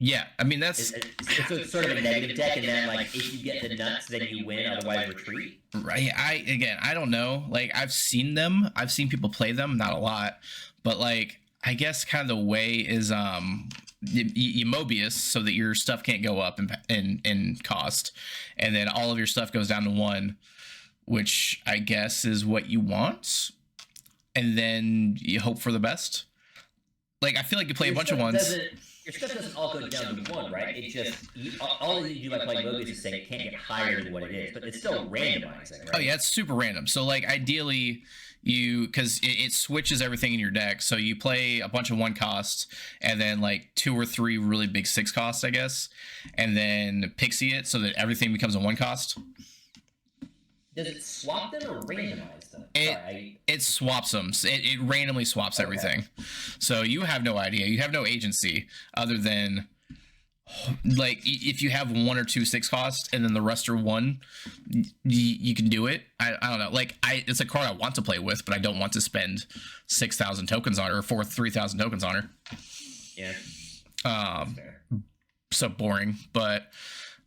Yeah, I mean that's it's sort of a negative deck, and then like if you get the nuts, then you win. Otherwise, retreat. Right. I don't know. Like I've seen them. I've seen people play them. Not a lot, but like I guess kind of the way is you Mobius so that your stuff can't go up in cost, and then all of your stuff goes down to 1, which I guess is what you want, and then you hope for the best. Like I feel like you play a bunch of ones. Your stuff doesn't all go down to 1, right? It just all that you do by playing Mobius is saying it can't get higher than what it is, but it's still randomizing, right? Oh yeah, it's super random. So like ideally, because it switches everything in your deck. So you play a bunch of 1 costs, and then like 2 or 3 really big 6 costs, I guess, and then Pixie it so that everything becomes a 1 cost. Does it swap them or randomize them? It swaps them. It randomly swaps everything. So you have no idea. You have no agency other than like if you have 1 or 2 6 costs and then the rest are 1, you can do it. I don't know. Like it's a card I want to play with, but I don't want to spend 6,000 tokens on her or 3,000 tokens on her. Yeah. So boring. But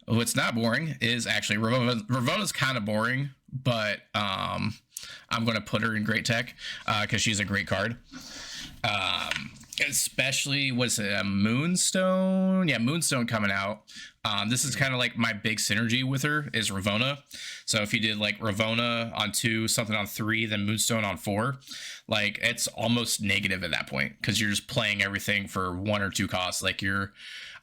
what's not boring is actually Ravona's kind of boring, but I'm going to put her in great tech because she's a great card. Especially, what's it, Moonstone? Yeah, Moonstone coming out. This is kind of like my big synergy with her is Ravona. So if you did like Ravona on 2, something on 3, then Moonstone on 4, like it's almost negative at that point because you're just playing everything for 1 or 2 costs. Like your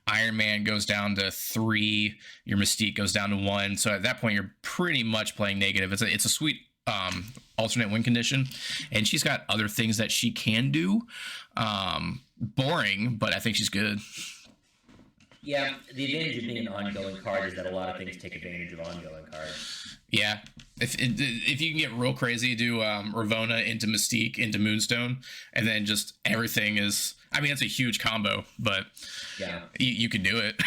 Iron Man goes down to 3, your Mystique goes down to 1. So at that point, you're pretty much playing negative. It's a sweet alternate win condition, and she's got other things that she can do. Boring, but I think she's good. Yeah, the advantage of being an ongoing card is that a lot of things take advantage of ongoing cards. Yeah, if you can get real crazy, do Ravona into Mystique into Moonstone, and then just everything is. I mean, it's a huge combo, but yeah, you can do it.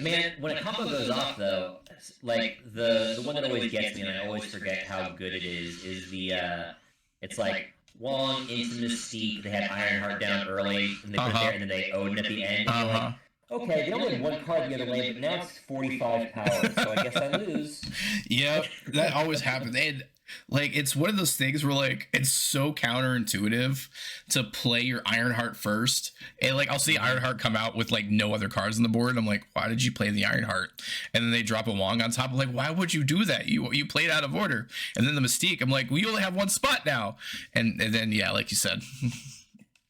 Man, when a combo goes off though, like the one that always gets me, and I always forget how good it is the it's like Wong into Mystique. They had Ironheart down early, and they put it there, and then they Odin at the end. And you're like, okay, they only had 1 card the other way, but now it's 45 power, so I guess I lose. Yep, that always happens. And like it's one of those things where like it's so counterintuitive to play your Ironheart first, and like I'll see Ironheart come out with like no other cards on the board, and I'm like, why did you play the Ironheart? And then they drop a Wong on top. I'm like, why would you do that? You played out of order. And then the Mystique, I'm like, we only have 1 spot now. And then yeah, like you said.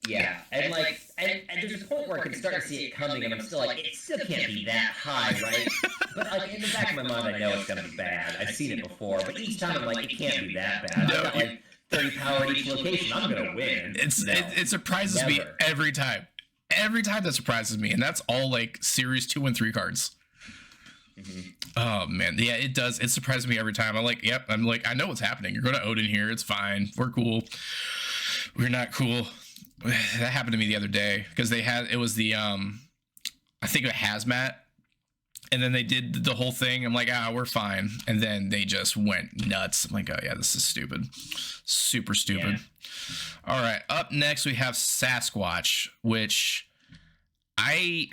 Yeah, and like, and there's a point where I can start to see it coming, and I'm still like, it still can't be that high, right? But like in the back of my mind, I know it's gonna be bad. I've seen it before, but each time I'm like, it can't be that bad. No, I've got like 30 power at each location. I'm gonna win. It surprises me every time. Every time that surprises me, and that's all like series 2 and 3 cards. Mm-hmm. Oh man, yeah, it does. It surprises me every time. I'm like, yep. I'm like, I know what's happening. You're going to Odin here. It's fine. We're cool. We're not cool. That happened to me the other day because it was the I think a hazmat, and then they did the whole thing. I'm like, we're fine, and then they just went nuts. I'm like, oh yeah, this is stupid, super stupid. Yeah. All right, up next we have Sasquatch, which I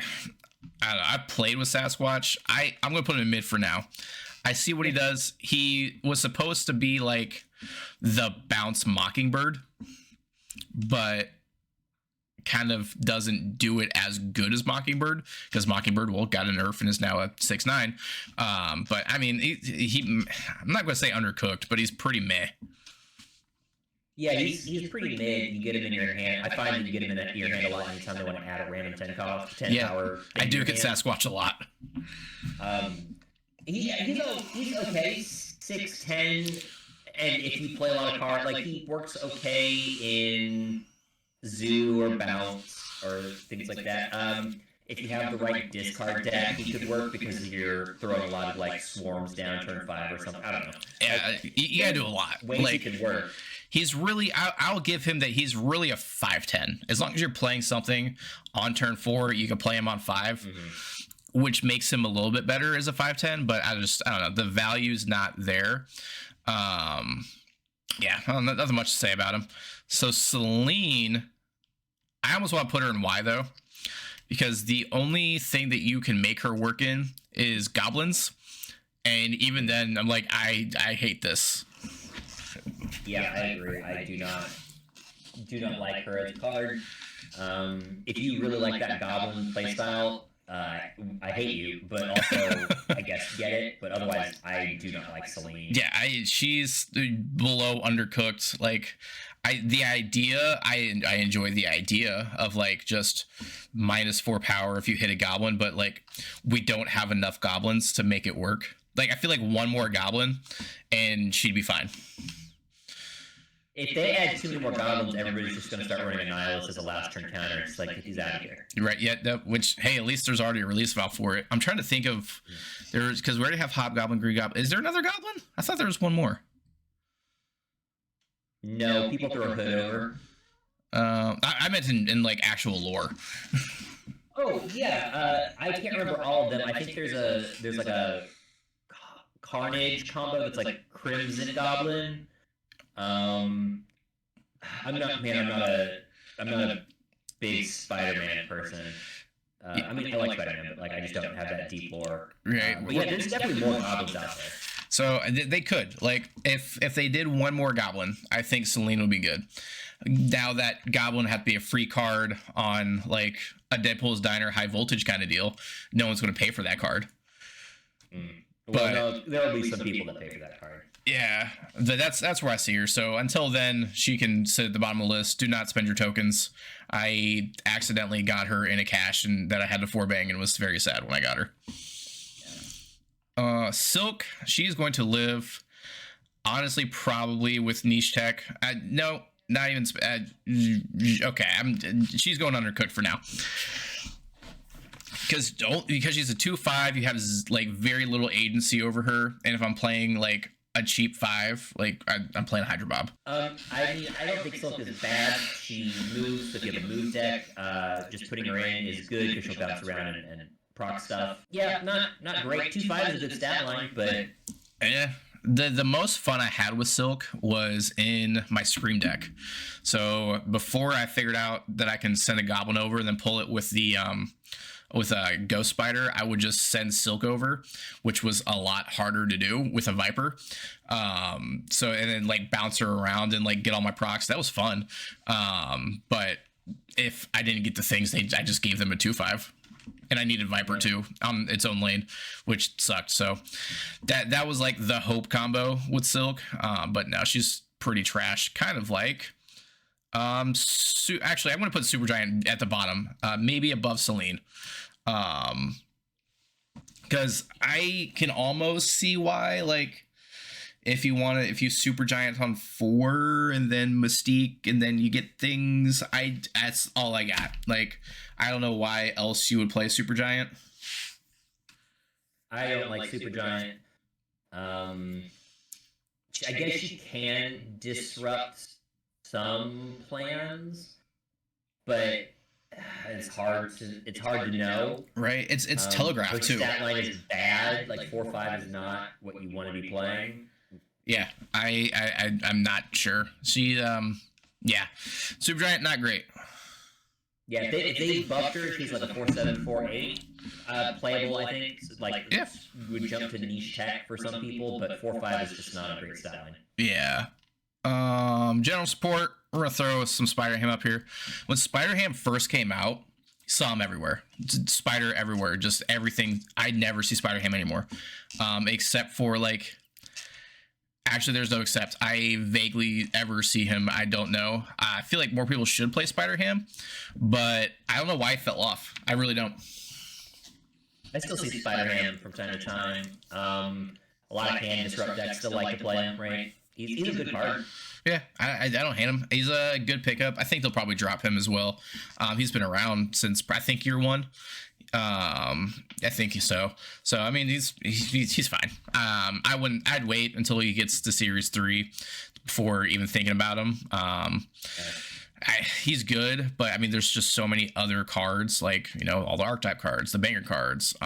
don't know. I played with Sasquatch. I'm gonna put him in mid for now. I see what he does. He was supposed to be like the bounce Mockingbird, but kind of doesn't do it as good as Mockingbird because Mockingbird got a nerf and is now a 6/9. But I mean, I'm not going to say undercooked, but he's pretty meh. Yeah, he's pretty mid. You get him in your hand. I find that you get him in your hand a lot anytime they want to add a random 10 power. I do get Sasquatch a lot. he's okay, 6'10", and if you play a lot of cards, like he works okay in zoo or bounce or things like that. If you have the right discard deck, he could work because you're throwing a lot of like swarms down turn 5 or something. I don't know. Yeah, you gotta do a lot. Ways like, he could work. He's really, I'll give him that he's really a 5/10. As long as you're playing something on turn 4, you can play him on 5, which makes him a little bit better as a 5/10. But I don't know. The value's not there. Yeah, nothing much to say about him. So Selene, I almost want to put her in Y though, because the only thing that you can make her work in is goblins, and even then, I'm like, I hate this. Yeah, I agree. I do not like her as a card. If you really like that goblin playstyle, I hate you, but also I guess get it. But otherwise, I do not like Selene. Yeah, she's below undercooked. Like, I enjoy the idea of like just -4 power if you hit a goblin, but like we don't have enough goblins to make it work. Like, I feel like one more goblin and she'd be fine. If they add too many more goblins, everybody's just going to start running a Nihilus as a last turn counter. It's like, get these out of here. Right, yeah, which, hey, at least there's already a release valve for it. I'm trying to think of, because we already have Hobgoblin, Green Goblin. Is there another goblin? I thought there was one more. No, people throw a hood over. I meant in like actual lore. Oh, yeah, I can't remember all of them. I think there's like a Carnage combo that's like Crimson Goblin. I'm not a big Spider-Man person. I mean, I like Spider-Man, but like I just don't have that deep lore. Right. But yeah, there's definitely more goblins out there. So they could, like, if they did one more goblin, I think Selene would be good. Now that goblin would have to be a free card on like a Deadpool's Diner high voltage kind of deal. No one's going to pay for that card. Well, no, there will be some people that pay for that card. Yeah, that's where I see her. So until then, she can sit at the bottom of the list. Do not spend your tokens. I accidentally got her in a cache and that I had to 4-bang and was very sad when I got her. Silk, she's going to live, honestly, probably with niche tech. No, not even. Okay, she's going undercooked for now. Because she's a 2/5, you have like very little agency over her, and if I'm playing like a cheap 5, like I'm playing Hydra Bob. I mean, I don't think Silk is bad. She moves, so if you have a move deck, just putting her in is good because she'll bounce around and proc stuff. Yeah, not great. 2/5 is a good stat line, but yeah. The most fun I had with Silk was in my Scream deck. So before I figured out that I can send a Goblin over and then pull it with the with a Ghost Spider, I would just send Silk over, which was a lot harder to do with a Viper. So, and then like bounce her around and like get all my procs. That was fun. But if I didn't get the things, I just gave them a 2/5. And I needed Viper too on its own lane, which sucked. So that was like the hope combo with Silk. But now she's pretty trash. Kind of like, actually, I'm going to put Supergiant at the bottom, maybe above Selene. Because I can almost see why, like, if you Supergiant on 4 and then Mystique and then you get things, that's all I got. Like, I don't know why else you would play Supergiant. I don't like Supergiant. I guess she can disrupt some plans, but it's hard to know. Right? It's telegraphed too. Stat line is bad. Like 4/5 is not what you want to be playing. Yeah, I'm not sure. She yeah, Supergiant not great. Yeah, if they buffed her, she's like a 4/7, 4/8 playable. I think like would jump to niche tech for some people, but 4/5 is just not a great stat line. Yeah. General support. We're gonna throw some Spider Ham up here. When Spider Ham first came out, saw him everywhere. Spider everywhere. Just everything. I never see Spider Ham anymore, except for like. Actually, there's no except. I vaguely ever see him. I don't know. I feel like more people should play Spider Ham, but I don't know why it fell off. I really don't. I still see Spider-Ham from time to time. A lot of hand disrupt decks still like to play him, right? He's a good card. Yeah, I don't hate him. He's a good pickup. I think they'll probably drop him as well. He's been around since I think year 1. I think so. So I mean, he's fine. I'd wait until he gets to Series 3 before even thinking about him. He's good, but I mean, there's just so many other cards, like, you know, all the archetype cards, the banger cards,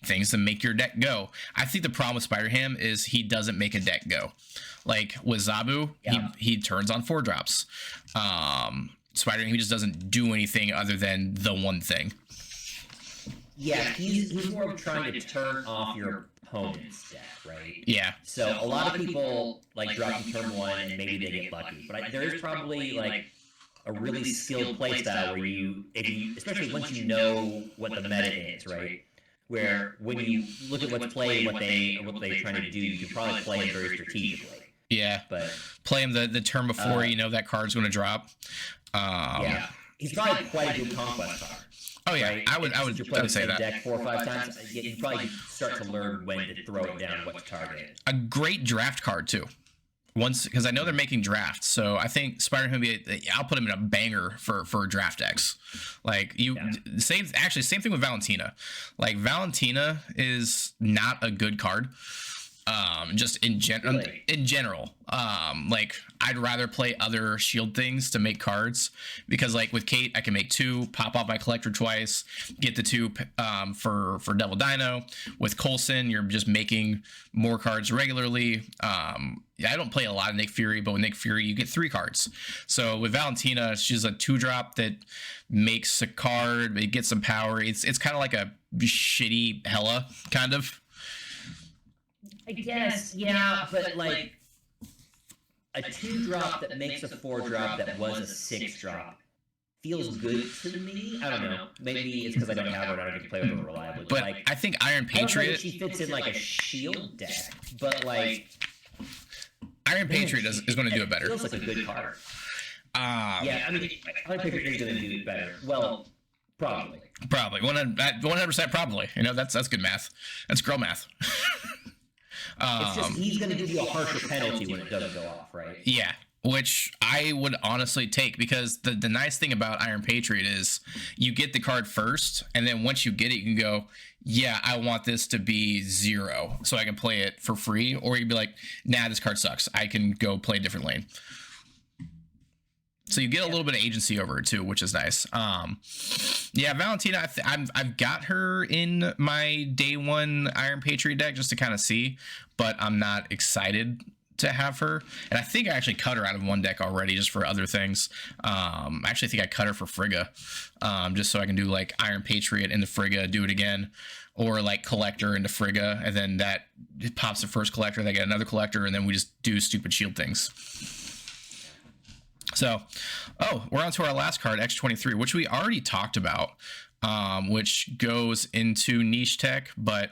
things that make your deck go. I think the problem with Spider-Ham is he doesn't make a deck go. Like with Zabu, he turns on 4-drops. Spider-Man, he just doesn't do anything other than the one thing. Yeah, he's more of trying to turn off your opponent's deck, right? Yeah. So a lot of people like dropping turn 1 and maybe they get lucky, but there is probably like a really skilled playstyle where if you, especially once you know what the meta is, right? Where when you look at what's played, what they're trying to do, you can probably play it very strategically. Yeah, but play him the turn before you know that card's going to drop. Yeah, he's probably quite a good conquest card. Oh yeah, right? I would say that. Deck 4 or 5 times, you probably start to learn when to throw it down, what to target. A great draft card too. Once, because I know they're making drafts, so I think Spider-Man I'll put him in a banger for draft decks. Like same thing with Valentina. Like Valentina is not a good card. Just in general, like I'd rather play other shield things to make cards, because like with Kate I can make 2, pop off my collector twice, get the 2 for Devil Dino. With Coulson you're just making more cards regularly. I don't play a lot of Nick Fury, but with Nick Fury you get 3 cards. So with Valentina, she's a 2-drop that makes a card, it gets some power. It's kind of like a shitty Hela kind of. I guess, yeah, but like a 2-drop that makes a 4-drop that was a 6-drop feels good to me. I don't know. Maybe it's because I don't have her and I don't get to play with her reliably. But like, I think Iron Patriot. She fits in like a shield deck, but like Iron Patriot is going to do it better. Feels like a good card. Yeah, I mean, Iron Patriot is going to do it better. Well, probably 100% probably. You know, that's good math. That's girl math. It's just he's going to give you a harsher penalty when it doesn't go off, right? Yeah, which I would honestly take, because the nice thing about Iron Patriot is you get the card first, and then once you get it, you can go, yeah, I want this to be 0, so I can play it for free, or you'd be like, nah, this card sucks. I can go play a different lane. So you get a little bit of agency over it too, which is nice. Yeah, Valentina, I've got her in my day 1 Iron Patriot deck just to kind of see, but I'm not excited to have her. And I think I actually cut her out of one deck already just for other things. I actually think I cut her for Frigga, just so I can do like Iron Patriot into Frigga, do it again, or like Collector into Frigga, and then that it pops the first Collector, they get another Collector, and then we just do stupid shield things. So, we're on to our last card, X23, which we already talked about, which goes into niche tech, but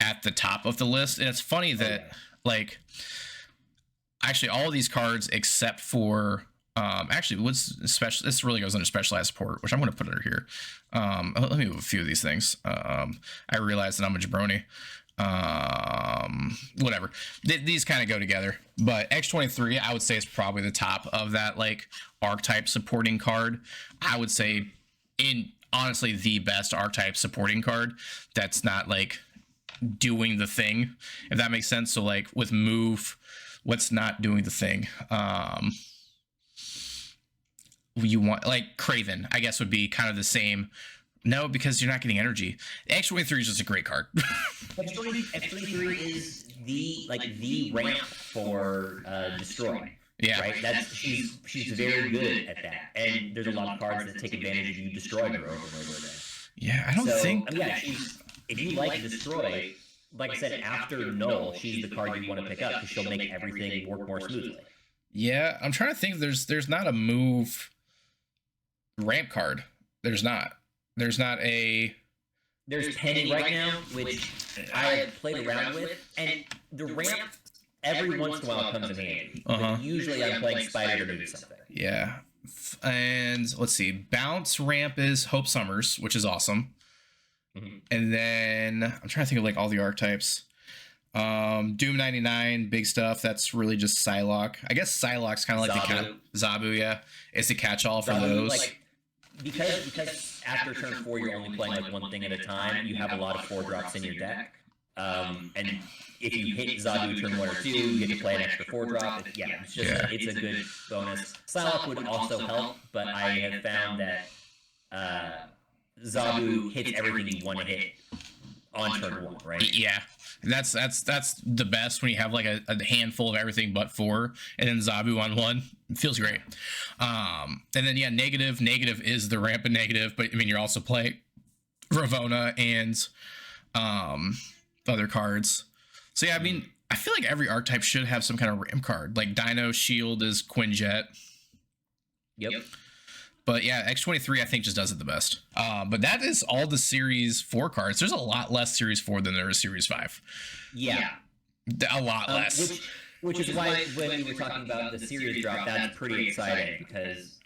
at the top of the list. And it's funny that, like, actually all of these cards except for, actually, what's special? This really goes under specialized support, which I'm going to put under here. Let me move a few of these things. I realized that I'm a jabroni. Whatever, these kind of go together, but X23 I would say is probably the top of that, like, archetype supporting card. I would say honestly the best archetype supporting card that's not like doing the thing, if that makes sense. So like with move, what's not doing the thing? You want, like, Craven, I guess, would be kind of the same. No, because you're not getting energy. X23 is just a great card. X23 is the ramp for destroy. Yeah. Right. She's very good at that, and there's a lot of cards that take advantage of you destroying her over and over again. Yeah, I don't think. Yeah, if you like destroy, like I said, after Null, she's the card you want to pick up because she'll make everything work more smoothly. Yeah, I'm trying to think. There's not a move ramp card. There's not a. There's Penny right now, which I have played around with, and the ramp every once in a while comes in handy. But usually I'm playing Spider to do something. Yeah, and let's see. Bounce ramp is Hope Summers, which is awesome. And then I'm trying to think of like all the archetypes. Doom 99, big stuff. That's really just Psylocke. I guess Psylocke's kind of like Zabu, yeah. It's the catch-all for those. Like, because after turn 4 you're only playing like one thing at a time, you have a lot of 4-drops in your deck. And if you hit Zabu turn 1 or 2, you get to play an extra 4-drop. It's a good bonus. Psylocke would also help, but I have found that Zabu hits everything you want to hit on turn 1, right? Yeah. That's the best when you have like a handful of everything but 4, and then Zabu on 1. It feels great. And then yeah, negative is the rampant negative, but I mean you're also playing Ravona and other cards. So yeah, I mean I feel like every archetype should have some kind of ramp card. Like Dino Shield is Quinjet. Yep. But yeah, X23 I think just does it the best. But that is all the Series 4 cards. There's a lot less Series 4 than there is Series 5. Yeah. A lot less. Which is why when we were talking about the Series drop, that's pretty exciting because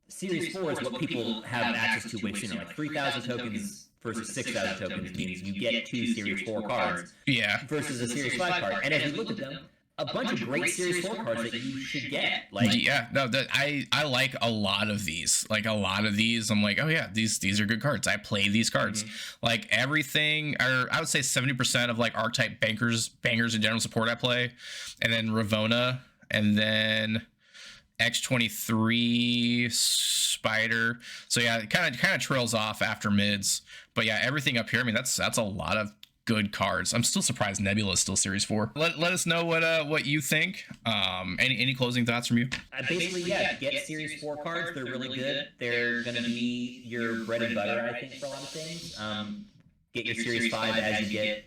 Series 4 is what people have access to way sooner. Like 3,000 tokens versus 6,000 tokens means you get 2 Series 4 cards. Yeah. Versus a Series 5 card. And as we look at them, a bunch of great Series 4 cards that you should get. Like, yeah, no, I like a lot of these. Like a lot of these, I'm like, oh yeah, these are good cards. I play these cards. Like everything, or I would say 70% of like archetype bangers and general support I play, and then Ravona, and then X23 Spider. So yeah, it kind of trails off after mids. But yeah, everything up here, I mean that's a lot of good cards. I'm still surprised Nebula is still Series 4. Let us know what you think. Any closing thoughts from you? Basically, yeah, get Series 4 cards. They're really good. They're going to be your bread and butter, I think, for a lot of things. Get your Series 5 as you get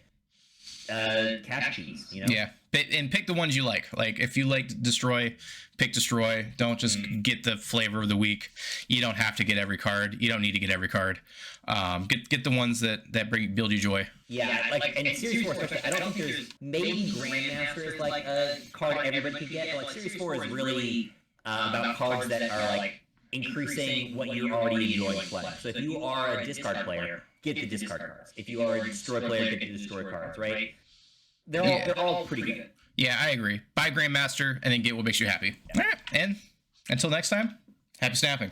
cash keys, you know? Yeah, and pick the ones you like. Like, if you like Destroy, pick Destroy. Don't just get the flavor of the week. You don't have to get every card. You don't need to get every card. Get the ones that build you joy. Yeah, like, and Series 4 especially, I don't think there's, maybe Grandmaster is like a card everybody can get, but like Series 4 is really about cards that are like increasing what you're already enjoying playing. So if you are a discard player, get the discard cards. If you are a destroy player, get the destroy cards, right? They're all pretty good. Yeah, I agree. Buy Grandmaster and then get what makes you happy. Yeah. All right, and until next time, happy snapping.